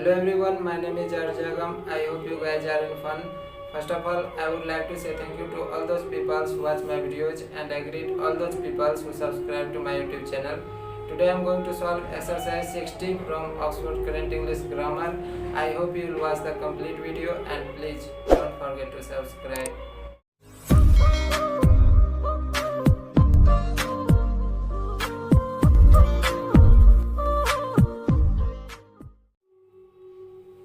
Hello everyone, my name is Arjagam. I hope you guys are in fun. First of all, I would like to say thank you to all those people who watch my videos and I greet all those people who subscribe to my YouTube channel. Today I am going to solve exercise 60 from Oxford Current English Grammar. I hope you will watch the complete video and please don't forget to subscribe.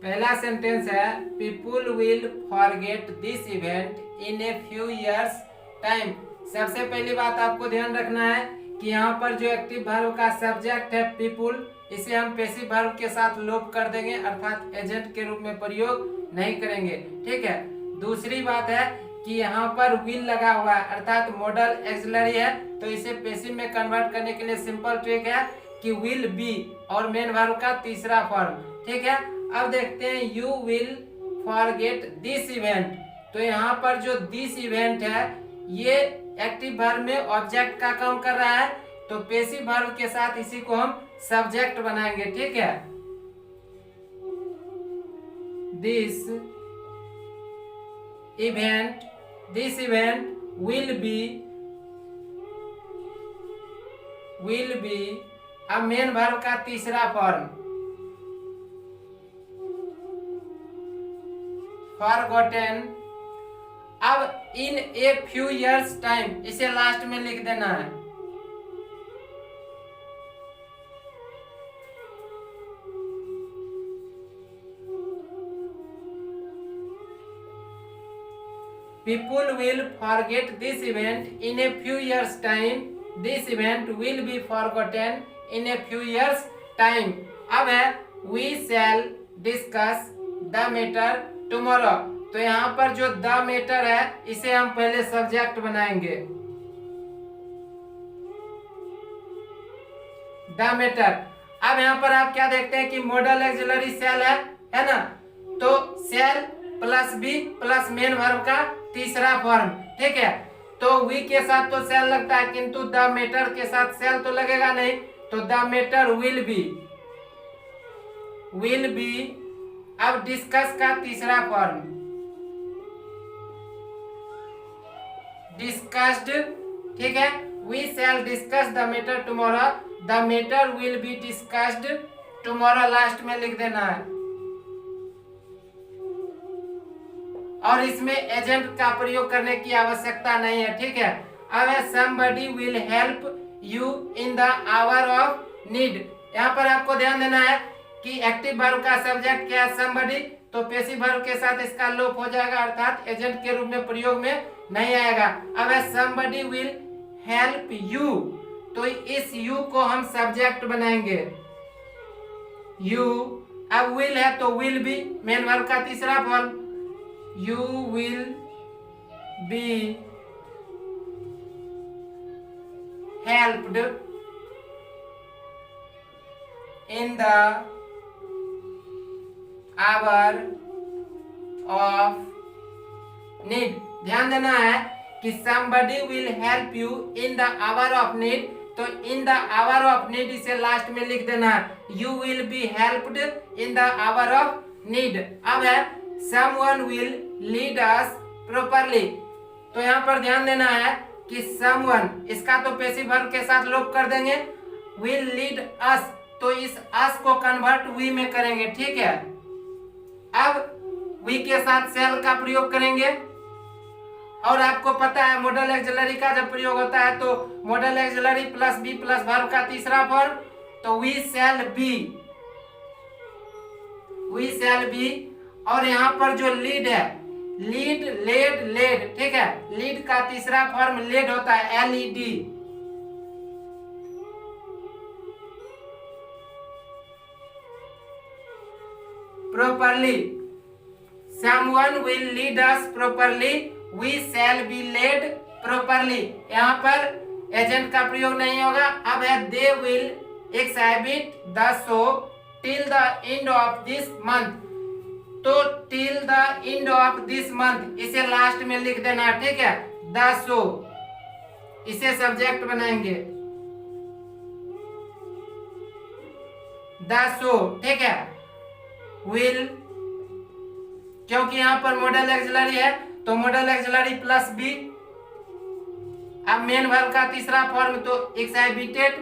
पहला sentence है people will forget this event in a few years time. सबसे पहली बात आपको ध्यान रखना है कि यहाँ पर जो एक्टिव वर्ब का सब्जेक्ट है पीपुल, इसे हम पैसिव वर्ब के साथ लोप कर देंगे, अर्थात एजेंट के रूप में प्रयोग नहीं करेंगे। ठीक है। दूसरी बात है कि यहाँ पर विल लगा हुआ है अर्थात मॉडल एक्सिलरी है, तो इसे पैसिव में कन्वर्ट करने के लिए सिंपल ट्रिक है कि विल बी और मेन वर्ब का तीसरा फॉर्म। ठीक है। अब देखते हैं you will forget this event. तो यहाँ पर जो दिस इवेंट है ये एक्टिव वर्ब में ऑब्जेक्ट का काम कर रहा है, तो पैसिव वर्ब के साथ इसी को हम सब्जेक्ट बनाएंगे। ठीक है। दिस इवेंट विल बी अब मेन वर्ब का तीसरा फॉर्म फॉरगॉटेन। अब इन ए फ्यू इयर्स टाइम इसे लास्ट में लिख देना है। People will forget this event in a few years time. This event will be forgotten in a few years time. अब है we shall discuss the matter tomorrow। तो यहाँ पर जो द मैटर है इसे हम पहले सब्जेक्ट बनाएंगे। The matter. अब यहाँ पर आप क्या देखते हैं कि मॉडल एक्सिलरी सेल है ना, तो shall plus be plus main verb का तीसरा फॉर्म। ठीक है। तो वी के साथ तो सेल लगता है किंतु द मैटर के साथ सेल तो लगेगा नहीं, तो द मैटर विल बी अब डिस्कस का तीसरा फॉर्म डिस्कस्ड। ठीक है। We shall discuss the matter tomorrow, the matter will be discussed tomorrow last में लिख देना है। और इसमें एजेंट का प्रयोग करने की आवश्यकता नहीं है। ठीक है। अब है somebody will help you in the hour of need। यहाँ पर आपको ध्यान देना है कि एक्टिव वर्ब का सब्जेक्ट क्या है somebody, तो पैसिव वर्ब के साथ इसका लोप हो जाएगा अर्थात एजेंट के रूप में प्रयोग में नहीं आएगा। अब है somebody will help you, तो इस you को हम सब्जेक्ट बनाएंगे। you अब will है तो will be मेन वर्ब का तीसरा form. you will be helped in the hour of need। ध्यान देना है कि somebody will help you in the hour of need, तो in the hour of need इसे लास्ट में लिख देना है। you will be helped in the hour of need। अब है someone will lead us properly। तो यहाँ पर ध्यान देना है कि someone इसका तो पैसिव वर्ब के साथ लोप कर देंगे, will lead us तो इस us को कन्वर्ट we में करेंगे। ठीक है। अब we के साथ shall का प्रयोग करेंगे, और आपको पता है मॉडल एक्सिलरी का जब प्रयोग होता है तो model auxiliary plus be plus verb का तीसरा फॉर्म, तो we shall be। और यहाँ पर जो लीड है लीड लेड। ठीक है। लीड का तीसरा फॉर्म लेड होता है LED। properly someone will lead us properly, we shall be led properly। यहाँ पर एजेंट का प्रयोग नहीं होगा। अब है they will exhibit the show till the end of this month, तो till the end of this month इसे लास्ट में लिख देना। ठीक है। the show इसे सब्जेक्ट बनाएंगे। the show। ठीक है। विल, क्योंकि यहाँ पर मॉडल एक्सिलरी है तो मॉडल एक्सिलरी प्लस बी। अब मेन वर्ब का तीसरा फॉर्म तो एक्साइबिटेड,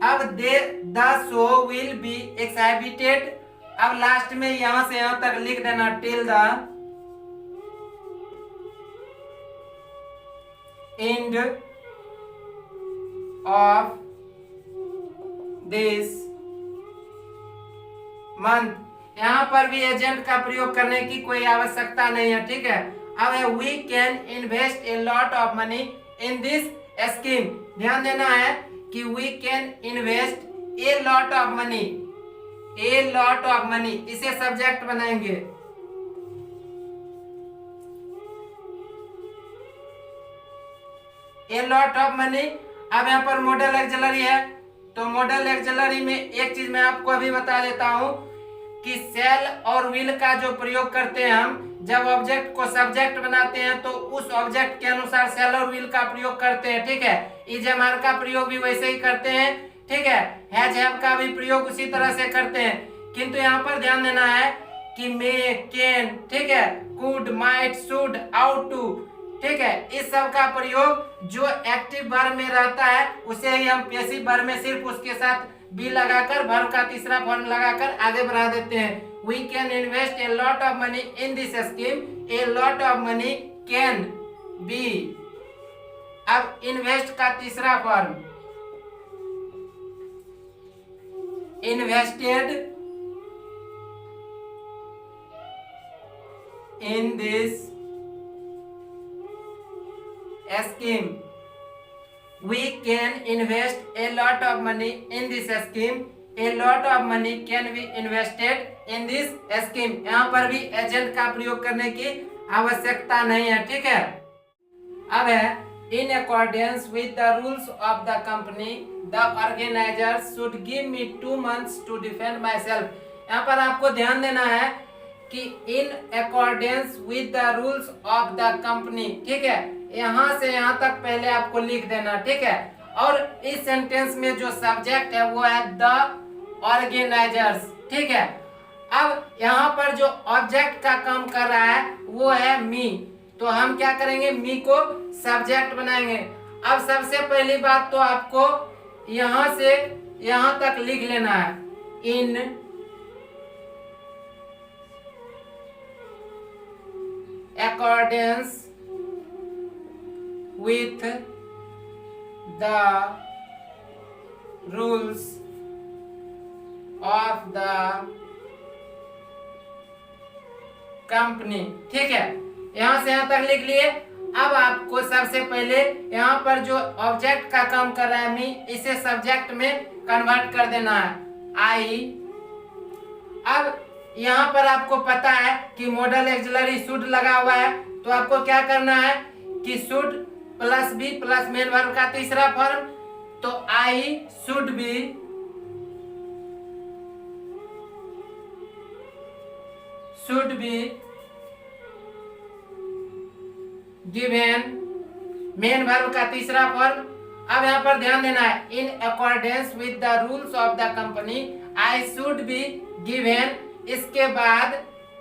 अब द शो विल बी एक्साइबिटेड। अब लास्ट में यहां से यहां तक लिख देना till the end of this month. यहां पर भी एजेंट का प्रयोग करने की कोई आवश्यकता नहीं है, ठीक है। अब है we can invest a lot of money in this scheme. ध्यान देना है कि we can invest a lot of money, a lot of money, इसे सब्जेक्ट बनाएंगे। A lot of money. अब यहाँ पर मॉडल एक्सिलरी है तो मॉडल एक्सिलरी में एक चीज मैं आपको अभी बता देता हूं कि सेल और विल का जो प्रयोग करते हैं हम, जब ऑब्जेक्ट को सब्जेक्ट बनाते हैं तो उस ऑब्जेक्ट के अनुसार सेल और विल का प्रयोग करते हैं, ठीक है। इज एम आर का प्रयोग भी वैसे ही करते हैं, ठीक है। हैज हैव का भी प्रयोग उसी तरह से करते हैं, किंतु यहाँ पर ध्यान देना है कि मे, कैन, ठीक है, could, might, should, ought to, ठीक है, इस सब का प्रयोग जो एक्टिव वर्ब में रहता है उसे ही हम पैसिव वर्ब में सिर्फ उसके साथ बी लगाकर वर्ब का तीसरा फॉर्म लगाकर आगे बढ़ा देते हैं। We can invest a lot of money in this scheme, a lot of money can be. अब इन्वेस्ट का तीसरा form invested in this scheme. We can invest a lot of money in this scheme. A lot of money can be invested in this scheme. यहाँ पर भी agent का प्रयोग करने की आवश्यकता नहीं है, ठीक है। अब है in accordance with the rules of the company, the organizers should give me 2 months to defend myself. यहाँ पर आपको ध्यान देना है कि in accordance with the rules of the company, ठीक है। यहां से यहां तक पहले आपको लिख देना, ठीक है। और इस सेंटेंस में जो सब्जेक्ट है वो है द ऑर्गेनाइजर्स, ठीक है। अब यहाँ पर जो ऑब्जेक्ट का काम कर रहा है वो है मी, तो हम क्या करेंगे, मी को सब्जेक्ट बनाएंगे। अब सबसे पहली बात तो आपको यहां से यहां तक लिख लेना है in accordance with the rules of the company, ठीक है। यहां से यहां तक लिख लिए। अब आपको सबसे पहले यहाँ पर जो ऑब्जेक्ट का काम कर रहा है मी, इसे सब्जेक्ट में कन्वर्ट कर देना है आई। अब यहाँ पर आपको पता है कि मॉडल एक्सिलरी शुड लगा हुआ है, तो आपको क्या करना है कि should plus be plus main verb का तीसरा फॉर्म, तो I should be given main verb का तीसरा फॉर्म। अब यहाँ पर ध्यान देना है in accordance with the rules of the company I should be given. इसके बाद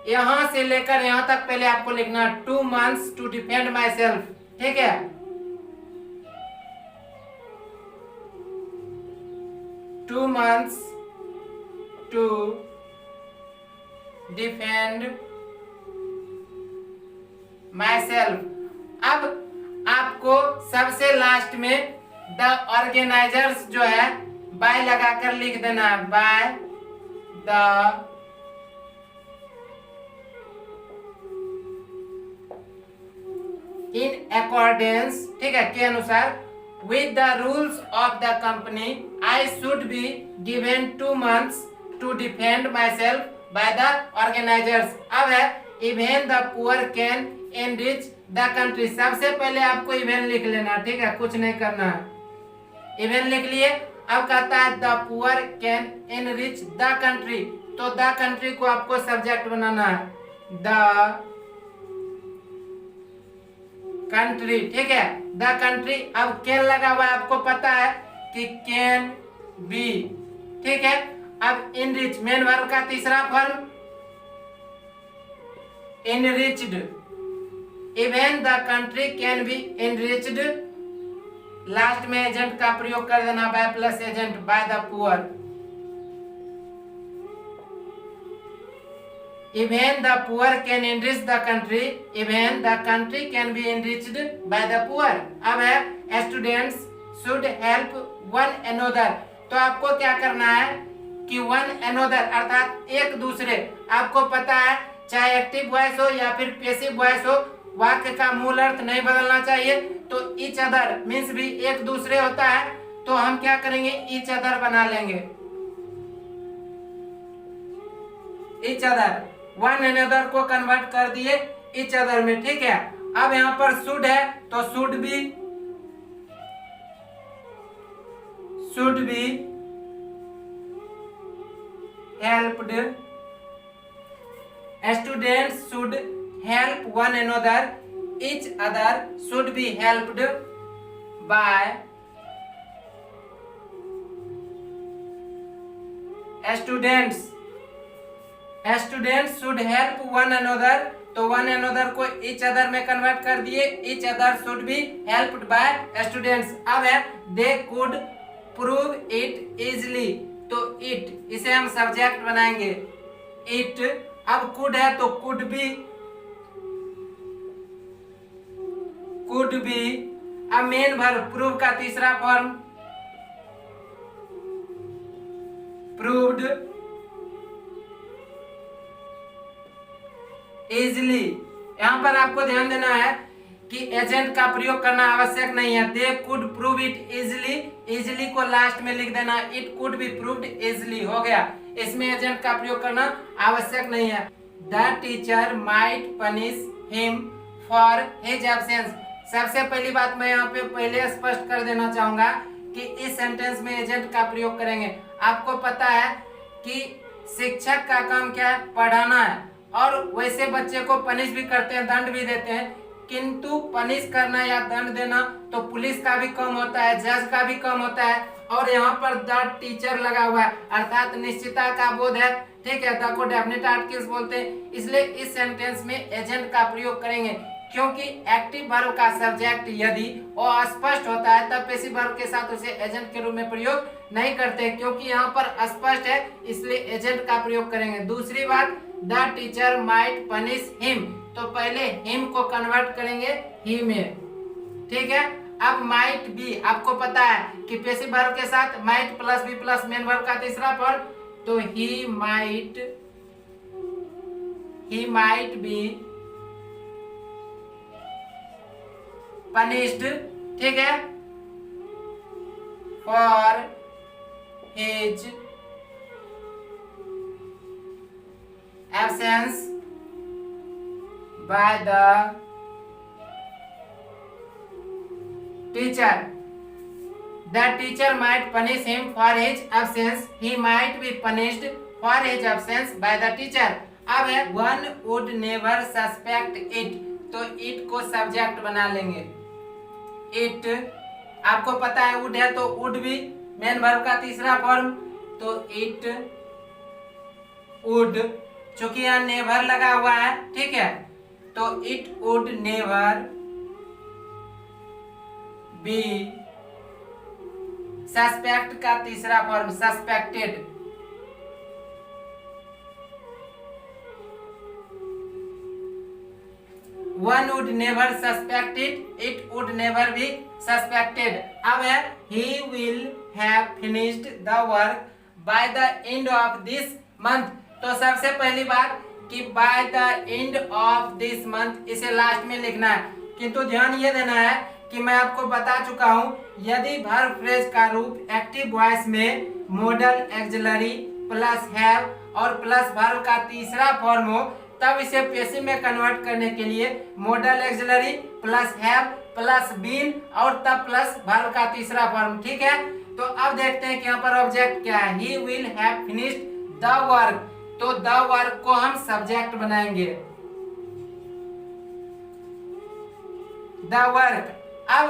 यहां से लेकर यहां तक पहले आपको लिखना 2 months to defend myself, ठीक है। 2 months to defend myself। अब आपको सबसे लास्ट में द ऑर्गेनाइजर्स जो है बाय लगाकर लिख देना है, बाय द इन अकॉर्डेंस, ठीक है, के अनुसार with the rules of the company I should be given 2 months to defend myself by the organizers। अब है even the poor can enrich the country। सबसे पहले आपको even लिख लेना, ठीक है, कुछ नहीं करना है, even लिख लिए। अब कहता है the poor can enrich the country, तो the country को आपको सब्जेक्ट बनाना है, the कंट्री, ठीक है, द कंट्री। अब कैन लगा हुआ है, आपको पता है कि कैन बी, ठीक है। अब इनरिच मेन वर्ब का तीसरा form enriched, even the country can be enriched, last में एजेंट का प्रयोग कर देना by plus agent by the poor. Even the poor can enrich the country, even the country can be enriched by the poor। अब है students should help one another, तो आपको क्या करना है कि one another अर्थात एक दूसरे, आपको पता है चाहे एक्टिव वॉइस हो या फिर पैसिव वॉइस हो, वाक्य का मूल अर्थ नहीं बदलना चाहिए। तो each other मीन्स भी एक दूसरे होता है, तो हम क्या करेंगे each other बना लेंगे, each other, वन अनदर को कन्वर्ट कर दिए इच अदर में, ठीक है। अब यहाँ पर शुड है तो should be helped, students should help one another, each other should be helped bye students, students should help one another, तो वन अनदर को इच अदर में कन्वर्ट कर दिए, each other should be helped bye students. अब है they could prove it easily, तो it इसे हम सब्जेक्ट बनाएंगे इट। अब कुड है तो कुड बी, अब मेन वर्ब प्रूव का तीसरा फॉर्म प्रूव्ड, इजली, यहाँ पर आपको ध्यान देना है कि एजेंट का प्रयोग करना आवश्यक नहीं है। They could prove it easily, easily को लास्ट में लिख देना, it could be proved easily, हो गया। इसमें एजेंट का प्रयोग करना आवश्यक नहीं है। The teacher might punish him for his absence, सबसे पहली बात मैं यहाँ पे पहले स्पष्ट कर देना चाहूंगा कि इस सेंटेंस में एजेंट का प्रयोग करेंगे। आपको पता है कि शिक्षक का काम क्या है, पढ़ाना है, और वैसे बच्चे को पनिश भी करते हैं, दंड भी देते हैं, किंतु पनिश करना या दंड देना तो पुलिस का भी काम होता है, जज का भी काम होता है, और यहाँ पर द टीचर लगा हुआ है अर्थात निश्चितता का बोध है, ठीक है। द को डेफिनेट आर्टिकल्स बोलते हैं, इसलिए इस सेंटेंस में एजेंट का प्रयोग करेंगे, क्योंकि एक्टिव वर्ब का सब्जेक्ट यदि वो अस्पष्ट होता है तब पैसिव वर्ब के साथ उसे एजेंट के रूप में प्रयोग नहीं करते, क्योंकि यहाँ पर अस्पष्ट है इसलिए एजेंट का प्रयोग करेंगे। दूसरी बात, the teacher might punish him, तो पहले हिम को कन्वर्ट करेंगे ही में, ठीक है। अब माइट बी, आपको पता है कि पैसिव वर्ब के साथ might plus be plus main verb का तीसरा फॉर्म, तो ही माइट बी पनिश्ड, ठीक है, for his absence by the teacher. The teacher might punish him for his absence, he might be punished for his absence by the teacher. अब है one would never suspect it, तो it को subject बना लेंगे, it, आपको पता है would है तो वुड भी मेन वर्ब का तीसरा फॉर्म, तो इट वुड, चूंकि यहाँ नेवर लगा हुआ है, ठीक है, तो it would never be, suspect का तीसरा form suspected, one would never suspect it, it would never be suspected. अब है he will have finished the work by the end of this month, तो सबसे पहली बात कि by the end of this month इसे लास्ट में लिखना है, किंतु ध्यान ये देना है कि मैं आपको बता चुका हूं यदि वर्ब फ्रेज का रूप एक्टिव वॉइस में मॉडल एक्सिलरी प्लस हैव और प्लस वर्ब का तीसरा फॉर्म हो तब इसे पैसिव में कन्वर्ट करने के लिए model auxiliary plus have plus been और तब प्लस वर्ब का तीसरा फॉर्म, ठीक है। तो अब देखते हैं कि यहाँ पर ऑब्जेक्ट क्या है, he will have finished the work, तो द वर्क को हम सब्जेक्ट बनाएंगे, द वर्क। अब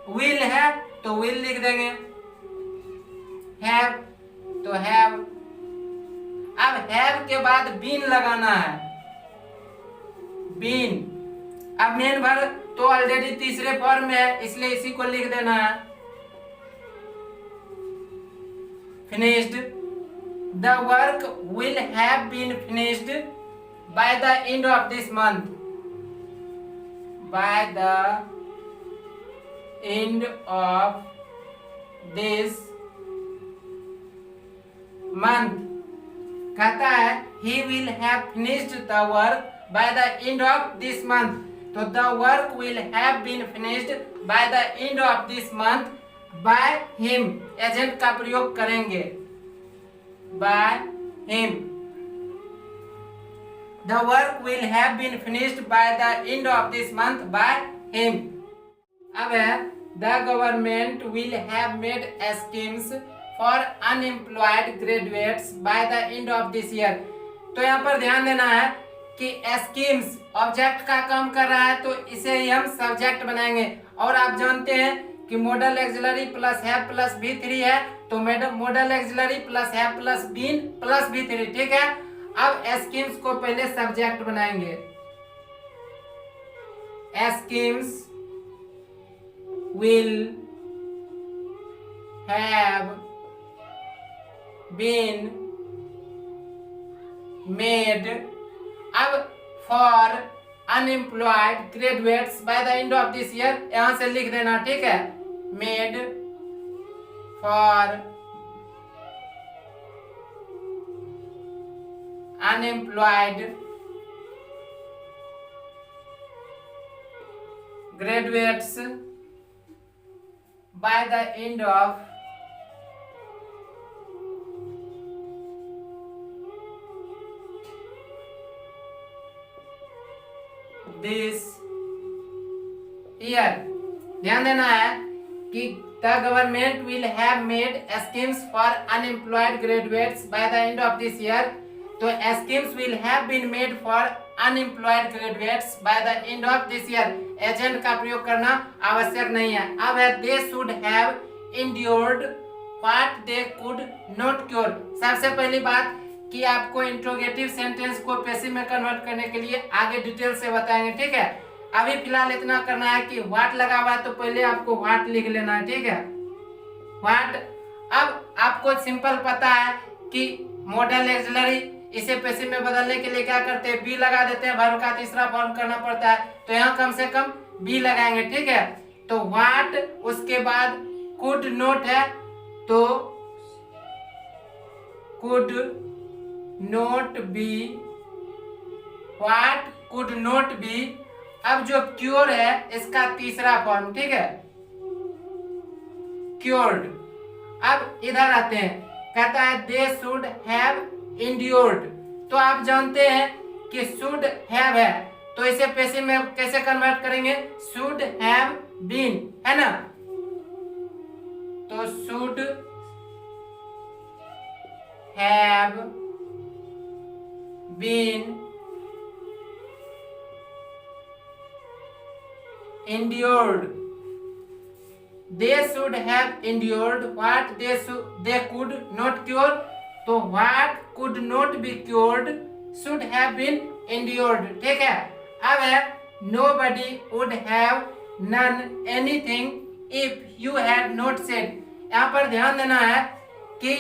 विल है तो विल लिख देंगे, हैव, तो हैव। अब हैव के बाद बीन लगाना है, बीन। अब मेन वर्ब तो ऑलरेडी तीसरे फॉर्म में है, इसलिए इसी को लिख देना है, finished. The work will have been finished by the end of this month, by the end of this month. कहता है he will have finished the work by the end of this month, तो the work will have been finished by the end of this month by him, agent का प्रयोग करेंगे, by him। the work will have been finished by the end of this month by him। अब है the government will have made schemes for unemployed graduates by the end of this year। तो यहाँ पर ध्यान देना है कि schemes object का काम कर रहा है, तो इसे ही हम सब्जेक्ट बनाएंगे। और आप जानते हैं कि model auxiliary plus have plus V3 है, तो model auxiliary plus have plus been plus V3, ठीक है। अब स्कीम्स को पहले सब्जेक्ट बनाएंगे, schemes will have been made। अब for unemployed graduates by the end of this year यहां से लिख देना, ठीक है, made for unemployed graduates by the end of this year। ध्यान देना है कि the government will have made schemes for unemployed graduates by the end of this year, तो schemes will have been made for unemployed graduates by the end of this year, agent का प्रयोग करना आवश्यक नहीं है। अब है they should have endured what they could not cure। सबसे पहली बात कि आपको इंट्रोगेटिव सेंटेंस को पैसिव में कन्वर्ट करने के लिए आगे डिटेल से बताएंगे, ठीक है। अभी फिलहाल इतना करना है कि व्हाट लगा हुआ है, तो पहले आपको व्हाट लिख लेना है, ठीक है, व्हाट। अब आपको सिंपल पता है कि मॉडल एक्सिलरी, इसे पैसिव में बदलने के लिए क्या करते हैं, बी लगा देते हैं, वर्ब का तीसरा फॉर्म करना पड़ता है, तो यहाँ कम से कम बी लगाएंगे, ठीक है। तो व्हाट, उसके बाद कुड नोट है, तो could not be, what could not be. अब जो क्योर है इसका तीसरा फॉर्म, ठीक है, क्योर्ड। अब इधर आते हैं, कहता है दे शुड हैव इंड्योर्ड, तो आप जानते हैं कि शुड हैव है, तो इसे पैसिव में कैसे कन्वर्ट करेंगे, शुड हैव बीन, है ना, तो should have been endured, they should have endured what they could not cure, तो what could not be cured should have been endured, ठीक है। अब है nobody would have done anything if you had not said। यहाँ पर ध्यान देना है कि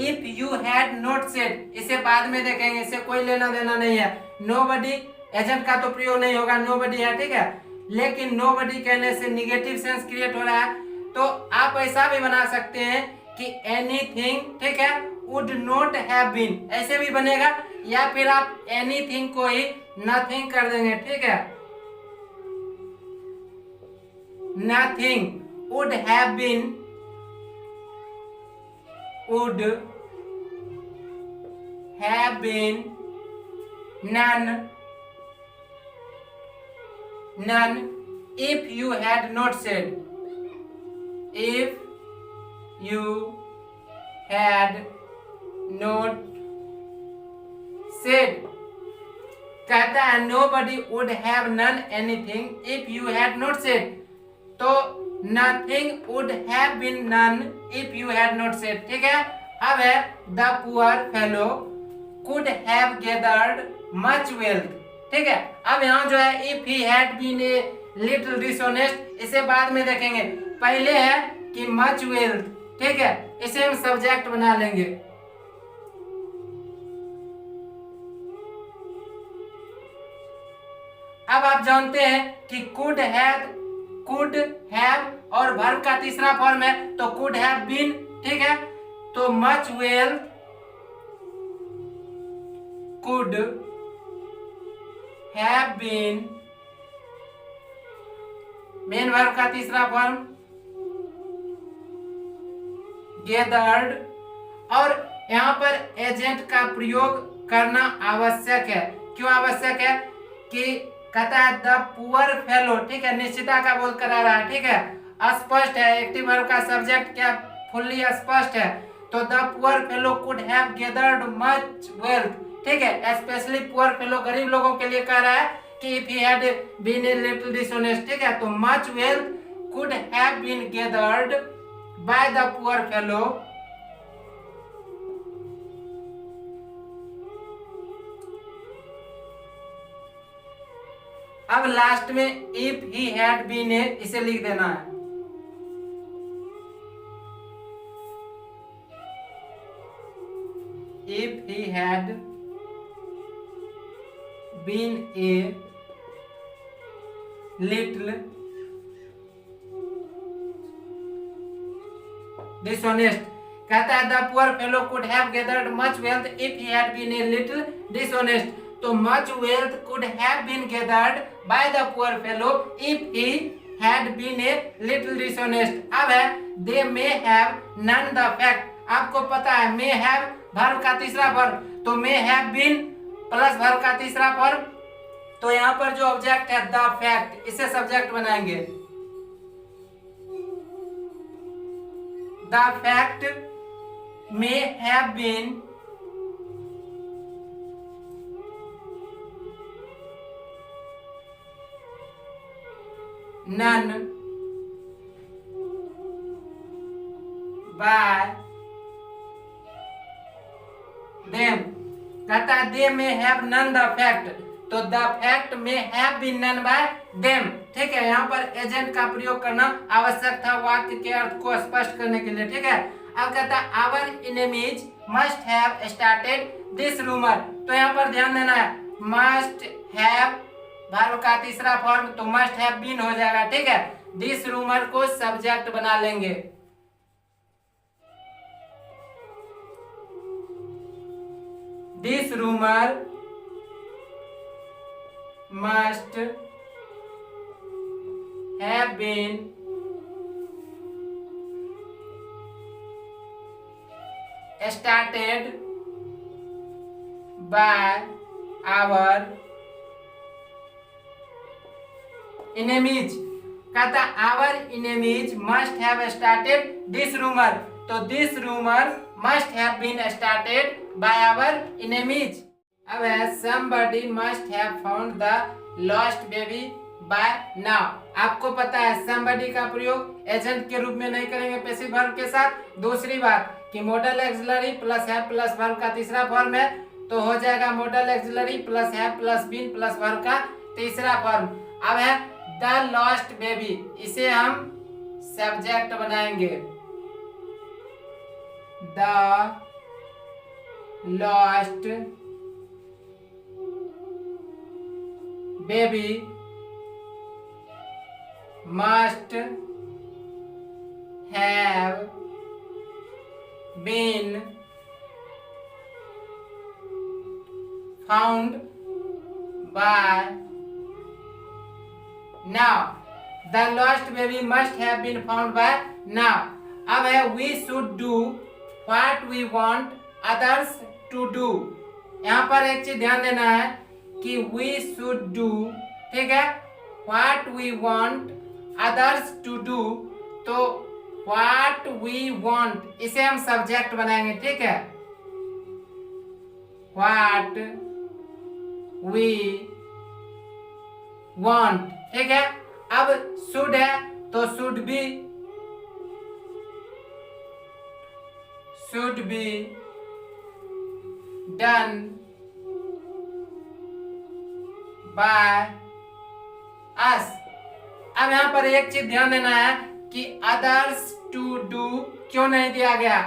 if you had not said, इसे बाद में देखेंगे, इसे कोई लेना देना नहीं है। नोबडी एजेंट का तो प्रयोग नहीं होगा, नोबडी है, ठीक है, लेकिन नोबडी कहने से निगेटिव सेंस क्रिएट हो रहा है, तो आप ऐसा भी बना सकते हैं कि एनीथिंग, ठीक है, वुड नॉट हैव बीन, ऐसे भी बनेगा, या फिर आप एनीथिंग को ही नथिंग कर देंगे, ठीक है, nothing would have been, would have been none if you had not said, if you had not said। कहता है nobody would have done anything if you had not said, तो nothing would have been done if you had not said. ठीक है, अब है the poor fellow could have gathered much wealth. ठीक है, अब यहाँ जो है if he had been a little dishonest, इसे बाद में देखेंगे। पहले है कि मच वेल्थ, ठीक है, इसे हम सब्जेक्ट बना लेंगे। अब आप जानते हैं कि कुड हैव और वर्ब का तीसरा फॉर्म है तो कुड हैव बीन। ठीक है, तो much wealth could have been, main verb का तीसरा फॉर्म गैदर्ड, और यहाँ पर एजेंट का प्रयोग करना आवश्यक है। क्यों आवश्यक है? कि कहता है द पुअर फेलो, ठीक है, निश्चिता का बोध करा रहा है। ठीक है, अस्पष्ट है, एक्टिव वर्ब का सब्जेक्ट क्या फुल्ली स्पष्ट है, तो the poor fellow could have gathered much wealth. ठीक है, स्पेशली पुअर फेलो गरीब लोगों के लिए कह रहा है कि if he had been a little dishonest. ठीक है, तो much wealth could have been gathered by the poor fellow अब लास्ट में if he had been a इसे लिख देना है। If he had been a little dishonest, कहता है the poor fellow could have gathered much wealth if he had been a little dishonest, तो much wealth could have been gathered by the poor fellow if he had been a little dishonest. अब है they may have known the fact. आपको पता है may have verb का तीसरा form, तो may have been plus verb का तीसरा फॉर्म, तो यहाँ पर जो ऑब्जेक्ट है द फैक्ट, इसे सब्जेक्ट बनाएंगे। The fact may have been none by them, कहता है they may have none the fact, तो the fact may have been none by them। ठीक है, यहाँ पर एजेंट का प्रयोग करना आवश्यक था वाक्य के अर्थ को स्पष्ट करने के लिए। ठीक है, अब कहता है our enemies must have started this rumor, तो यहाँ पर ध्यान देना है must have वर्ब का तीसरा फॉर्म, तो मस्ट हैव बीन हो जाएगा। ठीक है, दिस रूमर को सब्जेक्ट बना लेंगे। This rumour must have been started by our enemies, कहता our enemies must have started this rumor, तो this rumor must have been started by our enemies। अब है somebody must have found the lost baby by now। आपको पता है somebody का प्रयोग agent के रूप में नहीं करेंगे पैसिव वर्ब के साथ। दूसरी बात कि model auxiliary plus have plus verb का तीसरा फॉर्म है, तो हो जाएगा model auxiliary plus have plus been plus verb का तीसरा फॉर्म। अब है द लॉस्ट बेबी, इसे हम सब्जेक्ट बनाएंगे। The lost baby must have been found by now, the lost baby must have been found by now। अब है we should do what we want others to do। यहाँ पर एक चीज ध्यान देना है कि we should do, ठीक है, what we want others to do, तो what we want इसे हम सब्जेक्ट बनाएंगे। ठीक है, what we want। ठीक है, अब शुड है तो शुड बी डन बाय अस। अब यहाँ पर एक चीज ध्यान देना है कि अदर्स टू डू क्यों नहीं दिया गया।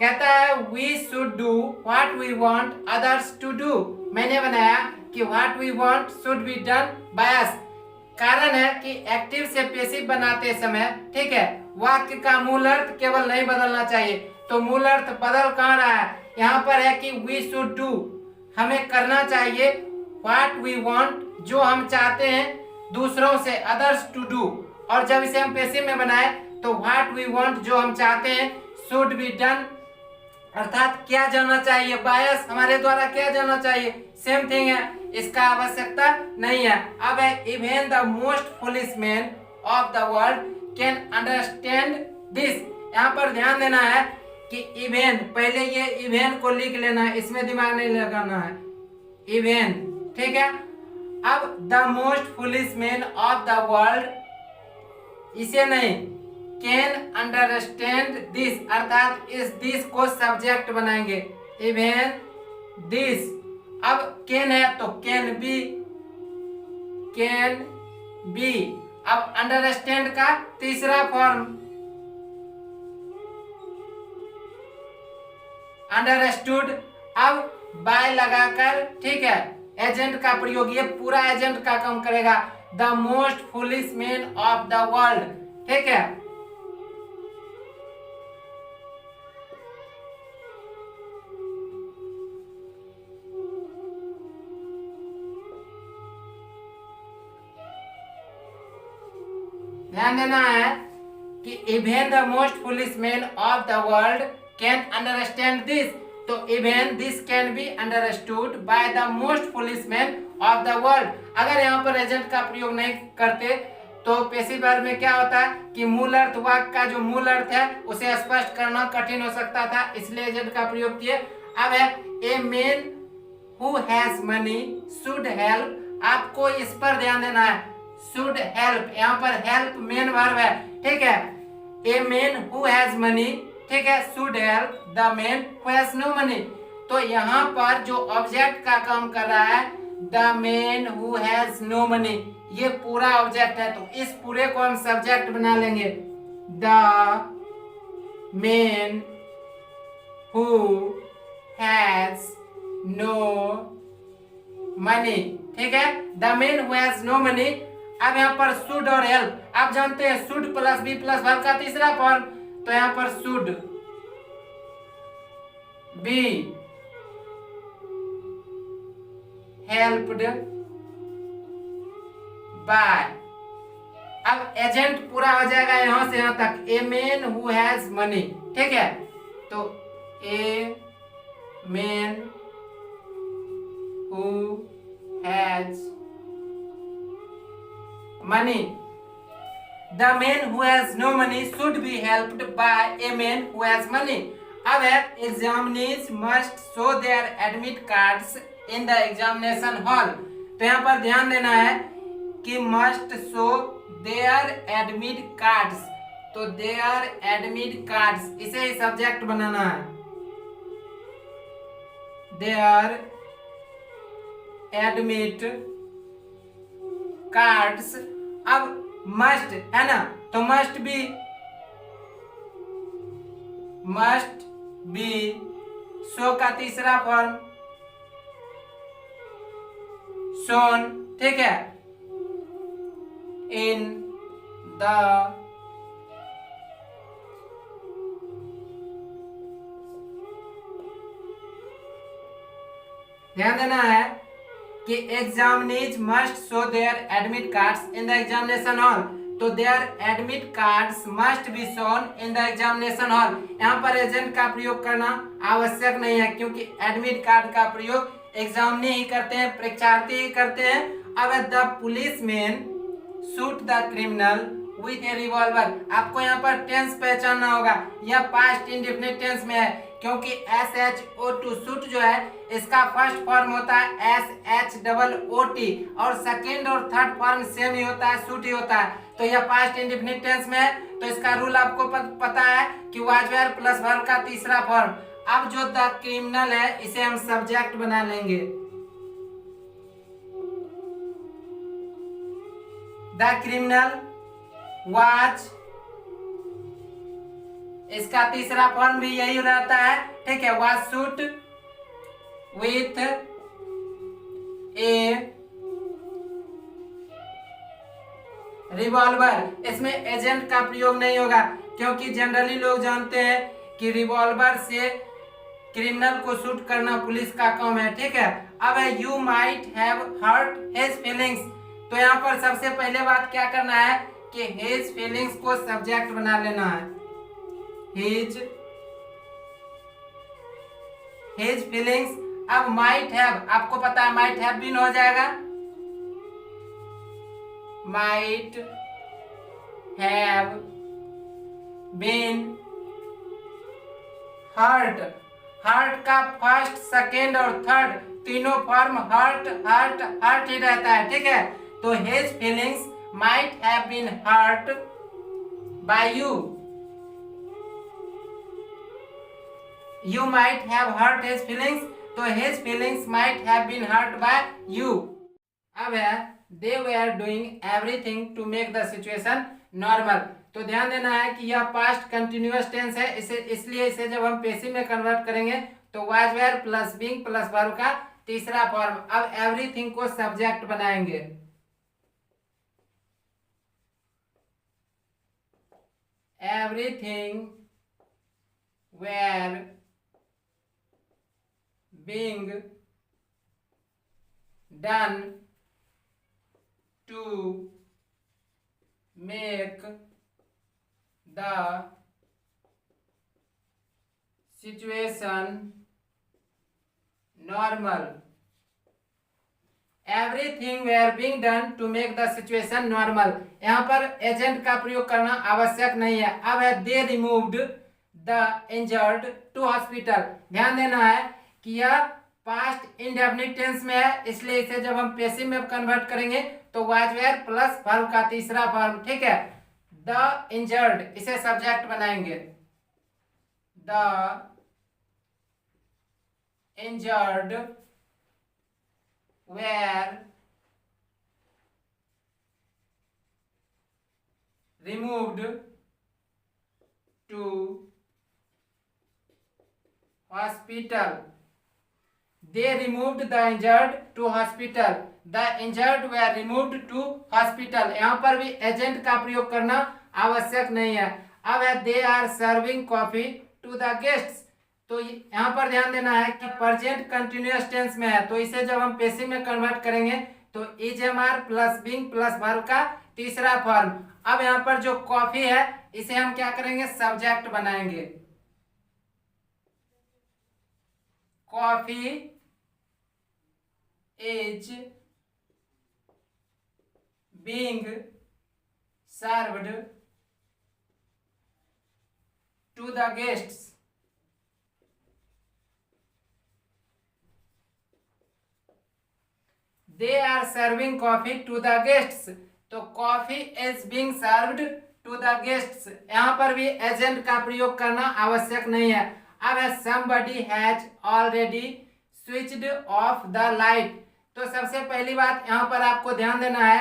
कहता है we should do what we want others to do. मैंने बनाया कि what we want should be done by us. कारण है कि एक्टिव से पैसिव बनाते समय, ठीक है, वाक्य का मूल अर्थ केवल नहीं बदलना चाहिए। तो मूल अर्थ बदल कहाँ रहा है, यहाँ पर है कि वी शुड डू, हमें करना चाहिए व्हाट वी वांट, जो हम चाहते हैं दूसरों से, अदर्स टू डू। और जब इसे हम पैसिव में बनाए तो व्हाट वी वांट, जो हम चाहते हैं, शुड बी डन, अर्थात क्या जाना चाहिए, बायस, हमारे द्वारा क्या जाना चाहिए, सेम थिंग है, इसका आवश्यकता नहीं है। अब है even the most foolish man of the world can understand this. यहाँ पर ध्यान देना है कि इवन, पहले ये इवन को लिख लेना है, इसमें दिमाग नहीं लगाना है, इवन, ठीक है। अब the most foolish man of the world, इसे नहीं, कैन अंडरस्टैंड दिस, अर्थात इस दिस को सब्जेक्ट बनाएंगे, इवन दिस। अब कैन है तो कैन बी। अब अंडरस्टैंड का तीसरा फॉर्म अंडरस्टूड। अब बाय लगाकर, ठीक है, एजेंट का प्रयोग, ये पूरा एजेंट का काम करेगा, the most foolish man of the world, ठीक है। ध्यान देना है कि even the most foolish man of the world can understand this, तो even this can be understood by the most foolish man of the world. अगर यहाँ पर एजेंट का प्रयोग नहीं करते तो पैसिव वर्ब में क्या होता है कि मूल अर्थ, वाक्य का जो मूल अर्थ है उसे स्पष्ट करना कठिन हो सकता था, इसलिए एजेंट का प्रयोग किए। अब है a man who has money should help, आपको इस पर ध्यान देना है, शुड हेल्प, यहाँ पर हेल्प मेन वर्ब है, ठीक है। A man who has money, ठीक है, should help the man who has no money. तो यहाँ पर जो ऑब्जेक्ट का काम कर रहा है the man who has no money, ये पूरा ऑब्जेक्ट है, तो इस पूरे को हम सब्जेक्ट बना लेंगे, the man who has no money, ठीक है, the man who has no money. अब यहाँ पर शुड और हेल्प, आप जानते हैं should plus be plus verb का तीसरा फॉर्म, तो यहाँ पर शुड बी हेल्प्ड बाय। अब एजेंट पूरा हो जाएगा यहां से यहां तक, a man who has money, ठीक है, तो a man who has money, the man who has no money should be helped bye A man who has money. अब है examinees must show their admit cards in the examination hall, तो यहाँ पर ध्यान देना है कि must show their admit cards, तो देयर एडमिट कार्ड्स, इसे ही सब्जेक्ट बनाना है, देयर एडमिट कार्ड्स। अब मस्ट है ना, तो मस्ट बी शो का तीसरा फॉर्म शोन, ठीक है, इन द ध्यान देना है कि examinees must show their admit cards in the examination hall, तो their admit cards must be shown in the examination hall. यहाँ पर एजेंट का प्रयोग करना आवश्यक नहीं है, क्योंकि एडमिट कार्ड का प्रयोग एग्जामिनी ही करते हैं, परीक्षार्थी ही करते हैं। अब the policeman shoot the criminal with A revolver, आपको यहाँ पर टेंस पहचानना होगा, यह पास्ट इंडेफिनिट टेंस में है, क्योंकि SHO2 शूट जो है इसका फर्स्ट फॉर्म होता है SHOOT और सेकेंड और थर्ड फॉर्म सेम ही होता है, शूट ही होता है। तो यह पास्ट इंडेफिनिट टेंस में है, तो इसका रूल आपको पता है कि वाज वेयर प्लस वर्ब का तीसरा फॉर्म। अब जो द क्रिमिनल है इसे हम सब्जेक्ट बना लेंगे। द क्रिमिनल वाज, इसका तीसरा फॉर्म भी यही रहता है, ठीक है। Was shoot with A revolver, इसमें एजेंट का प्रयोग नहीं होगा क्योंकि जनरली लोग जानते हैं कि रिवॉल्वर से क्रिमिनल को शूट करना पुलिस का काम है, ठीक है। अब है you might have hurt his feelings, तो यहाँ पर सबसे पहले बात क्या करना है कि हिज फीलिंग्स को सब्जेक्ट बना लेना है। His feelings. अब माइट हैव, आपको पता है माइट हैव बीन हो जाएगा, might have been hurt. Hurt का फर्स्ट, सेकेंड और थर्ड तीनों फॉर्म हर्ट हर्ट हर्ट ही रहता है, ठीक है। तो his feelings might have been hurt by you. You might have hurt his feelings, तो his feelings might have been hurt by you. अब है they were doing everything to make the situation normal, तो ध्यान देना है कि यह past continuous tense है, इसे इसलिए इसे जब हम पैसिव में कन्वर्ट करेंगे तो was were plus being plus verb का तीसरा फॉर्म। अब एवरीथिंग को सब्जेक्ट बनाएंगे। Everything were being done to make the situation normal. Everything were being done to make the situation normal, यहाँ पर एजेंट का प्रयोग करना आवश्यक नहीं है। अब है they removed the injured to hospital, ध्यान देना है कि यह पास्ट इंडेफिनिट टेंस में है, इसलिए इसे जब हम पैसिव में कन्वर्ट करेंगे तो वाज वेयर प्लस वर्ब का तीसरा फॉर्म, ठीक है। द इंजर्ड, इसे सब्जेक्ट बनाएंगे। The injured were removed to hospital. They removed the injured to hospital. The injured were removed to hospital. यहाँ पर भी एजेंट का प्रयोग करना आवश्यक नहीं है। अब है they are serving coffee to the guests, तो यहाँ पर ध्यान देना है कि प्रेजेंट कंटिन्यूअस टेंस में है, तो इसे जब हम पैसिव में कन्वर्ट करेंगे तो is am are plus being plus verb का तीसरा फॉर्म। अब यहाँ पर जो कॉफी है इसे हम क्या करेंगे, सब्जेक्ट बनाएंगे। Coffee is being served to the guests। They are serving coffee to the guests, तो coffee is being served to the guests, यहाँ पर भी एजेंट का प्रयोग करना आवश्यक नहीं है। अब है somebody has already switched off the light, तो सबसे पहली बात यहाँ पर आपको ध्यान देना है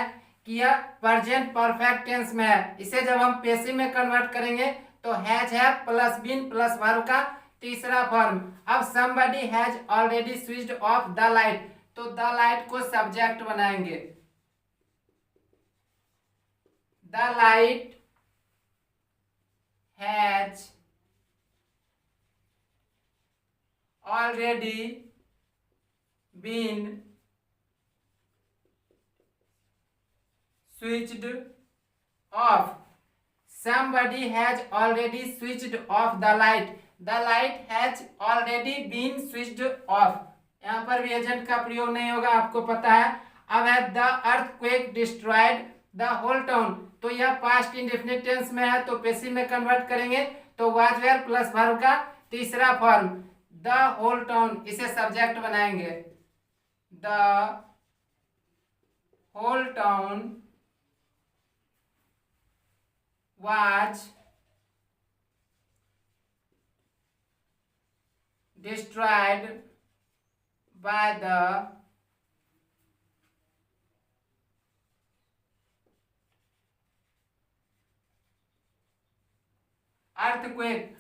कि यह प्रेजेंट परफेक्ट टेंस में है, इसे जब हम पैसिव में कन्वर्ट करेंगे तो हैज है प्लस बीन प्लस वर्ब का तीसरा फॉर्म। अब somebody has already switched off the light, तो द लाइट को सब्जेक्ट बनाएंगे। The light has already been switched off। Somebody has already switched off the light। The light has already been switched off, यहाँ पर भी agent का प्रयोग नहीं होगा, आपको पता है। अब है the earthquake destroyed the whole town, तो यह पास्ट इंडेफिनिट टेंस में है, तो पैसिव में कन्वर्ट करेंगे तो वाज वेयर प्लस वर्ब का तीसरा फॉर्म। द होल टाउन, इसे सब्जेक्ट बनाएंगे। The whole town was destroyed by the earthquake.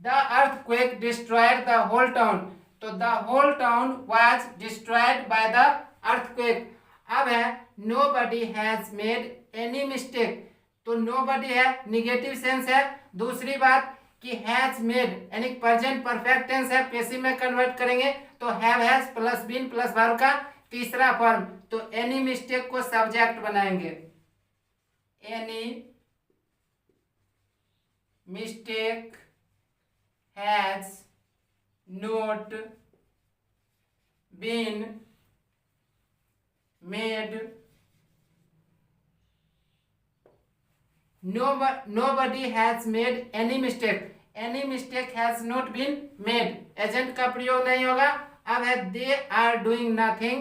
The earthquake destroyed the whole town. तो the whole town was destroyed by the earthquake. अब है nobody has made any mistake. तो nobody है negative sense है. दूसरी बात कि हैज मेड यानी प्रेजेंट परफेक्ट टेंस है, पैसिव में कन्वर्ट करेंगे तो have has plus been plus verb का तीसरा फॉर्म. तो एनी मिस्टेक को सब्जेक्ट बनाएंगे. Any mistake has not been made. Nobody has made any mistake. Any mistake has not been made. Agent का प्रयोग नहीं होगा. अब है they are doing nothing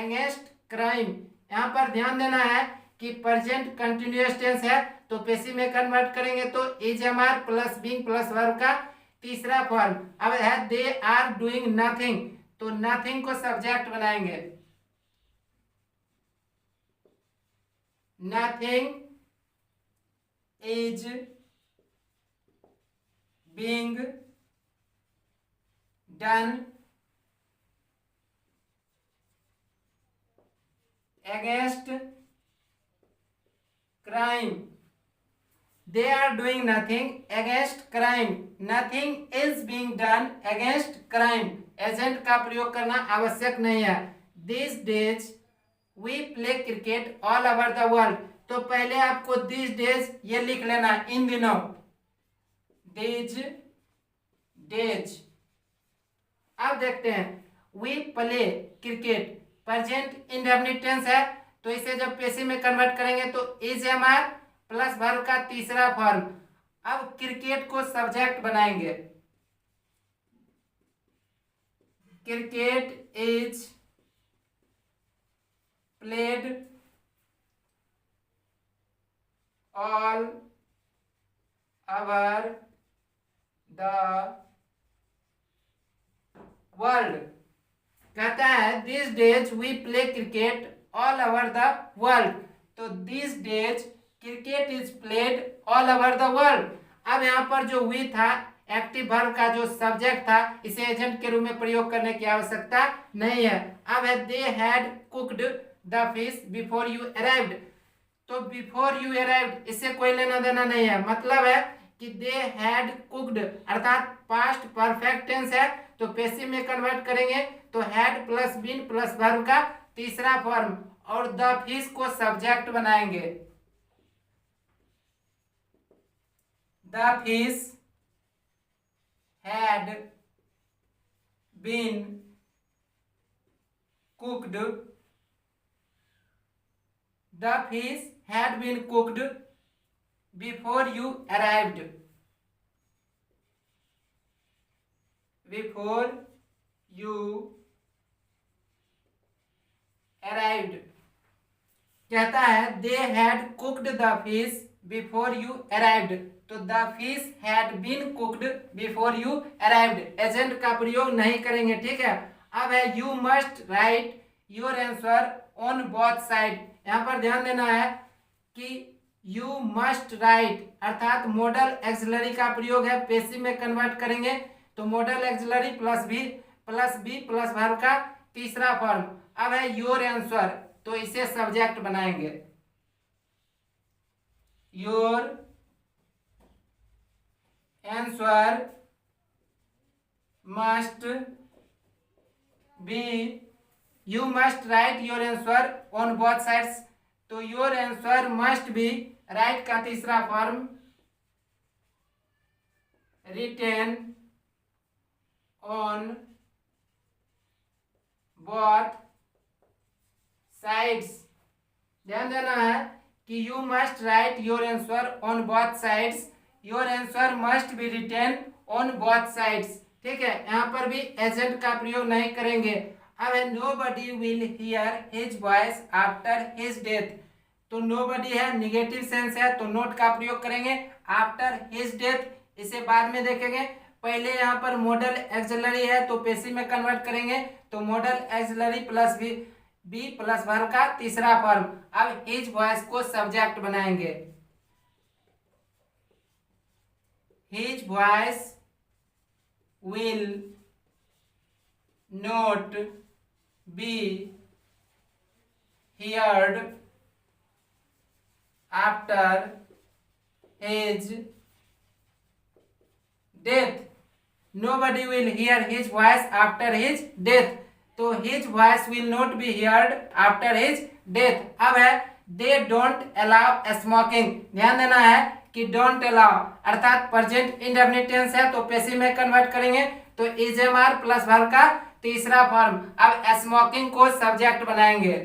against crime. यहाँ पर ध्यान देना है कि प्रेजेंट कंटिन्यूअस टेंस है तो पैसिव में कन्वर्ट करेंगे तो is am are plus being plus verb का तीसरा फॉर्म. अब है they are doing nothing तो nothing को सब्जेक्ट बनाएंगे. nothing is being done against crime. They are doing nothing against crime. Nothing is being done against crime. Agent का प्रयोग करना आवश्यक नहीं है. These days we play cricket all over the world. तो पहले आपको these days ये लिख लेना इन दिनों. these days. अब देखते हैं we play cricket. Present indefinite tense है तो इसे जब पैसिव में कन्वर्ट करेंगे तो is am are plus verb का तीसरा फॉर्म. अब क्रिकेट को सब्जेक्ट बनाएंगे. Cricket is played all over the world. कहता है these days we play cricket all over the world. तो these days cricket is played all over the world. अब यहाँ पर जो we था एक्टिव वर्ब का जो सब्जेक्ट था इसे एजेंट के रूप में प्रयोग करने की आवश्यकता नहीं है. अब है they had cooked the fish before you arrived. तो बिफोर यू अराइव्ड इससे कोई लेना देना नहीं है. मतलब है कि दे हैड कुक्ड अर्थात पास्ट परफेक्ट टेंस है तो पैसिव में कन्वर्ट करेंगे तो had plus been plus verb का तीसरा फॉर्म और द फिश को सब्जेक्ट बनाएंगे. The fish had been cooked. The fish had been cooked before you arrived. Before you arrived. कहता है they had cooked the fish before you arrived. तो the fish had been cooked before you arrived. Agent का प्रयोग नहीं करेंगे. ठीक है. अब है you must write your answer on both side. यहाँ पर ध्यान देना है कि यू मस्ट राइट अर्थात मॉडल एक्सिलरी का प्रयोग है. पैसिव में कन्वर्ट करेंगे तो model auxiliary plus be plus verb का तीसरा फॉर्म. अब है योर आंसर तो इसे सब्जेक्ट बनाएंगे. Your answer must be. You must write your answer on both sides. तो your answer must be right का तीसरा form written on both sides. ध्यान देना है कि you must write your answer on both sides. Your answer must be written on both sides. ठीक है. यहाँ पर भी एजेंट का प्रयोग नहीं करेंगे. अब nobody will hear his voice after his death. तो नोबडी है, निगेटिव सेंस है तो नोट का प्रयोग करेंगे। आफ्टर हिज डेथ इसे बाद में देखेंगे। पहले यहाँ पर मॉडल एक्सिलरी है तो पैसिव में कन्वर्ट करेंगे, तो model auxiliary plus be plus verb का तीसरा फॉर्म। अब हिज वॉइस को सब्जेक्ट बनाएंगे। His voice will not be heard after his death. Nobody will hear his voice after his death, तो his voice will not be heard after his death। अब है they don't allow smoking। ध्यान देना है कि don't allow अर्थात present indefinite tense है तो पैसिव में कन्वर्ट करेंगे, तो इजएमआर प्लस वर्ब का तीसरा फॉर्म। अब स्मोकिंग को सब्जेक्ट बनाएंगे।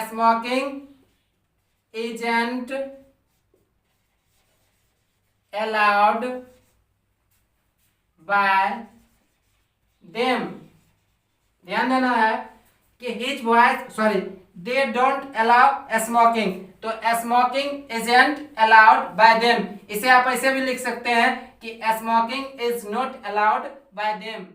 Smoking isn't allowed by them। ध्यान देना है कि his voice they don't allow smoking, तो smoking isn't allowed by them। इसे आप ऐसे भी लिख सकते हैं कि smoking is not allowed by them।